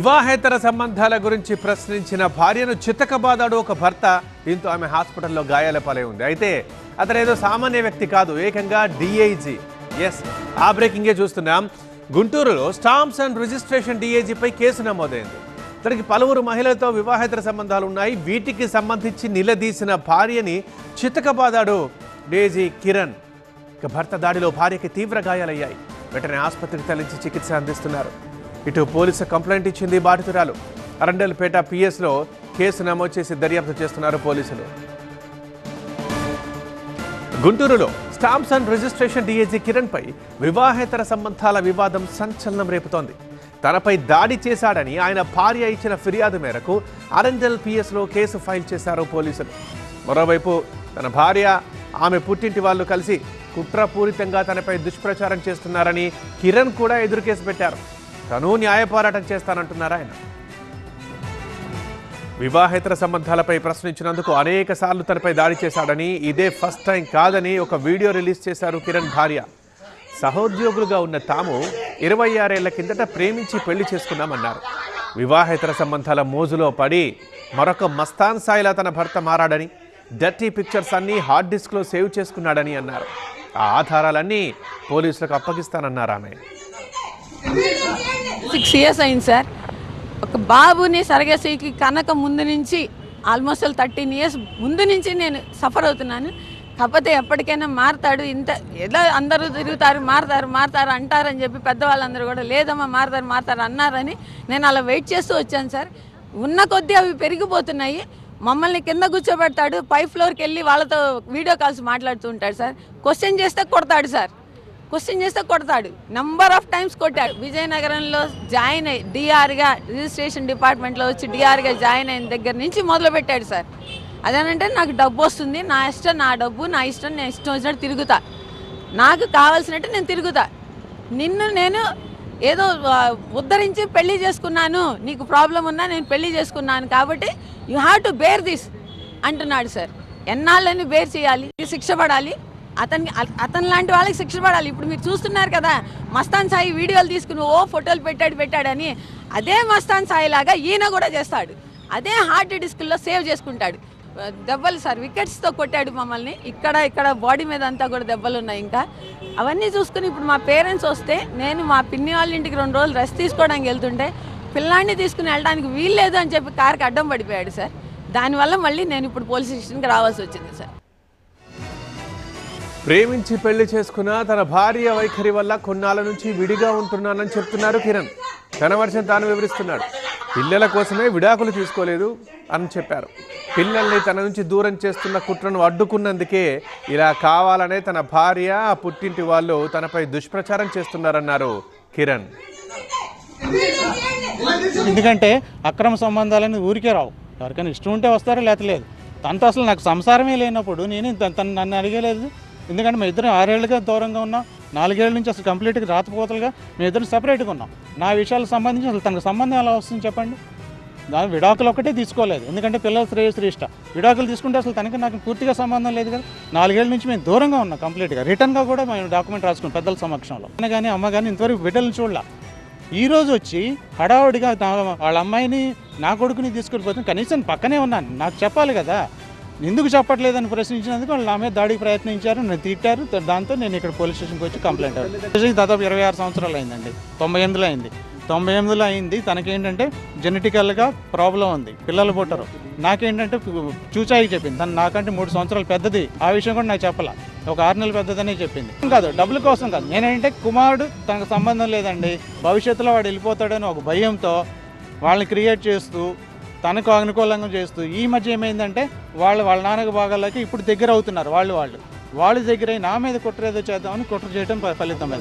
వివాహేతర సంబంధాల గురించి ప్రశ్నించిన భార్యను చితకబాదాడు ఒక భర్త. దీంతో ఆమె హాస్పిటల్లో గాయాల పాలై ఉంది. అయితే అతను ఏదో సామాన్య వ్యక్తి కాదు, ఏకంగా DIG. ఆ బ్రేకింగే చూస్తున్నాం. గుంటూరులో స్టాంప్స్ అండ్ రిజిస్ట్రేషన్ DIGపై కేసు నమోదైంది. తనకి పలువురు మహిళలతో వివాహేతర సంబంధాలు ఉన్నాయి. వీటికి సంబంధించి నిలదీసిన భార్యని చితకబాదాడు DIG కిరణ్. ఇక భర్త దాడిలో భార్యకి తీవ్ర గాయాలయ్యాయి. వెంటనే ఆసుపత్రికి తరలించి చికిత్స అందిస్తున్నారు. ఇటు పోలీసు కంప్లైంట్ ఇచ్చింది బాధితురాలు. అరండల్పేట PS లో కేసు నమోదు చేసి దర్యాప్తు చేస్తున్నారు పోలీసులు. గుంటూరులో stamps and registration DIG Kiran పై వివాహేతర సంబంధాల వివాదం సంచలనం రేపుతోంది. తనపై దాడి చేశాడని ఆయన భార్య ఇచ్చిన ఫిర్యాదు మేరకు అరండల్ PS లో కేసు ఫైల్ చేశారు పోలీసులు. మరోవైపు తన భార్య, ఆమె పుట్టింటి వాళ్ళు కలిసి కుట్రపూరితంగా తనపై దుష్ప్రచారం చేస్తున్నారని కిరణ్ కూడా ఎదురు కేసు పెట్టారు. తను న్యాయ పోరాటం చేస్తానంటున్నారు ఆయన. వివాహేతర సంబంధాలపై ప్రశ్నించినందుకు అనేక సార్లు తనపై దాడి చేశాడని, ఇదే ఫస్ట్ టైం కాదని ఒక వీడియో రిలీజ్ చేశారు కిరణ్ భార్య. సహోద్యోగులుగా ఉన్న తాము 26 ఏళ్ల కిందట ప్రేమించి పెళ్లి చేసుకున్నామన్నారు. వివాహేతర సంబంధాల మోజులో పడి మరొక మస్తాన్ సాయిలా తన భర్త మారాడని, డర్టీ పిక్చర్స్ అన్నీ హార్డ్ డిస్క్లో సేవ్ చేసుకున్నాడని అన్నారు. ఆ ఆధారాలన్నీ పోలీసులకు అప్పగిస్తానన్నారు ఆమె. 6 years అయింది సార్. ఒక బాబుని సరగసికి కనక ముందు నుంచి ఆల్మోస్ట్ 13 years ముందు నుంచి నేను సఫర్ అవుతున్నాను. కాకపోతే ఎప్పటికైనా మారుతాడు, ఇంత ఎలా అందరూ తిరుగుతారు, మారుతారు అంటారని చెప్పి పెద్దవాళ్ళందరూ కూడా లేదమ్మా మారుతారు అన్నారని నేను అలా వెయిట్ చేస్తూ వచ్చాను సార్. ఉన్న కొద్దీ అవి పెరిగిపోతున్నాయి. మమ్మల్ని కింద కూర్చోబెడతాడు, 5th floorకి వెళ్ళి వాళ్ళతో వీడియో కాల్స్ మాట్లాడుతూ ఉంటాడు సార్. క్వశ్చన్ చేస్తే కొడతాడు. నెంబర్ ఆఫ్ టైమ్స్ కొట్టాడు. విజయనగరంలో జాయిన్ అయ్యి డిఆర్గా రిజిస్ట్రేషన్ డిపార్ట్మెంట్లో వచ్చి డిఆర్గా జాయిన్ అయిన దగ్గర నుంచి మొదలు పెట్టాడు సార్. అదేనంటే నాకు డబ్బు వస్తుంది, నా ఇష్టం, నా డబ్బు నా ఇష్టం, నేను ఇష్టం వచ్చినట్టు తిరుగుతా, నాకు కావాల్సినట్టు నేను తిరుగుతా, నిన్ను నేను ఏదో ఉద్ధరించి పెళ్లి చేసుకున్నాను, నీకు ప్రాబ్లం ఉన్నా నేను పెళ్లి చేసుకున్నాను కాబట్టి you have to bear this అంటున్నాడు సార్. ఎన్నాళ్ళని బేర్ చేయాలి, శిక్ష పడాలి, అతని లాంటి వాళ్ళకి శిక్ష పడాలి. ఇప్పుడు మీరు చూస్తున్నారు కదా, మస్తాన్ సాయి వీడియోలు తీసుకుని ఫోటోలు పెట్టాడని, అదే మస్తాన్ సాయి లాగా ఈయన కూడా చేస్తాడు. అదే హార్డ్ డిస్క్లో సేవ్ చేసుకుంటాడు. దెబ్బలు సార్, వికెట్స్తో కొట్టాడు మమ్మల్ని. ఇక్కడ బాడీ మీద అంతా కూడా దెబ్బలు ఉన్నాయి. ఇంకా అవన్నీ చూసుకుని ఇప్పుడు మా పేరెంట్స్ వస్తే నేను మా పిన్ని వాళ్ళ ఇంటికి 2 రోజులు రెస్ట్ తీసుకోవడానికి వెళ్తుంటే పిల్లాన్ని తీసుకుని వెళ్ళడానికి వీల్లేదు అని చెప్పి కార్కి అడ్డం పడిపోయాడు సార్. దానివల్ల మళ్ళీ నేను ఇప్పుడు పోలీస్ స్టేషన్కి రావాల్సి వచ్చింది సార్. ప్రేమించి పెళ్లి చేసుకున్న తన భార్య వైఖరి వల్ల కొన్నాళ్ళ నుంచి విడిగా ఉంటున్నానని చెప్తున్నారు కిరణ్. తన వర్షం తాను వివరిస్తున్నాడు. పిల్లల కోసమే విడాకులు తీసుకోలేదు అని చెప్పారు. పిల్లల్ని తన నుంచి దూరం చేస్తున్న కుట్రను అడ్డుకున్నందుకే ఇలా కావాలనే తన భార్య, పుట్టింటి వాళ్ళు తనపై దుష్ప్రచారం చేస్తున్నారన్నారు కిరణ్. ఎందుకంటే అక్రమ సంబంధాలని ఊరికే రావు, ఎవరికైనా ఇష్టం ఉంటే వస్తారో లేదు. తనతో అసలు నాకు సంసారమే లేనప్పుడు నేను తను నన్ను అడిగలేదు. ఎందుకంటే మేము ఇద్దరం 6 ఏళ్ళుగా దూరంగా ఉన్నాం. 4 ఏళ్ళ నుంచి అసలు కంప్లీట్గా రాతపోతలుగా మేము ఇద్దరం సపరేట్గా ఉన్నాం. నా విషయాలకు సంబంధించి అసలు తనకు సంబంధం ఎలా వస్తుంది చెప్పండి. దాని విడాకులు ఒక్కటే తీసుకోలేదు, ఎందుకంటే పిల్లల శ్రేష్ఠ. విడాకులు తీసుకుంటే అసలు తనకి నాకు పూర్తిగా సంబంధం లేదు కదా. 4 ఏళ్ళ నుంచి మేము దూరంగా ఉన్నాం కంప్లీట్గా. రిటర్న్గా కూడా మేము డాక్యుమెంట్ రాసుకున్నాం పెద్దల సమక్షంలో. కానీ అమ్మ కానీ ఇంతవరకు బిడ్డలను చూడాల. ఈరోజు వచ్చి హడావుడిగా వాళ్ళ అమ్మాయిని, నా కొడుకుని తీసుకుని పోతుంది. కనీసం పక్కనే ఉన్నాను, నాకు చెప్పాలి కదా. ఎందుకు చెప్పట్లేదని ప్రశ్నించినందుకు వాళ్ళు నా మీద దాడికి ప్రయత్నించారు, నన్ను తిట్టారు. దాంతో నేను ఇక్కడ పోలీస్ స్టేషన్కి వచ్చి కంప్లైంట్ అయ్యాను. దాదాపు 26 సంవత్సరాలు అయిందండి. 98లో అయింది. 98లో అయింది. తనకేంటంటే జెనెటికల్గా ప్రాబ్లం ఉంది, పిల్లలు పుట్టరు. నాకేంటంటే చూచాయి చెప్పింది. తను నాకంటే 3 సంవత్సరాలు పెద్దది. ఆ విషయం కూడా నాకు చెప్పాల. ఒక 6 నెలలు పెద్దదనే చెప్పింది. కాదు, డబ్బుల కోసం కాదు. నేనేంటే కుమారుడు తనకు సంబంధం లేదండి, భవిష్యత్తులో వాడు వెళ్ళిపోతాడని ఒక భయంతో వాళ్ళని క్రియేట్ చేస్తూ, తనకు అనుకూలంగా చేస్తూ, ఈ మధ్య ఏమైందంటే వాళ్ళ నాన్నకు భాగాలకి ఇప్పుడు దగ్గర అవుతున్నారు. వాళ్ళు దగ్గర నా మీద కుట్ర ఏదో చేద్దామని కుట్ర చేయడం ఫలితం.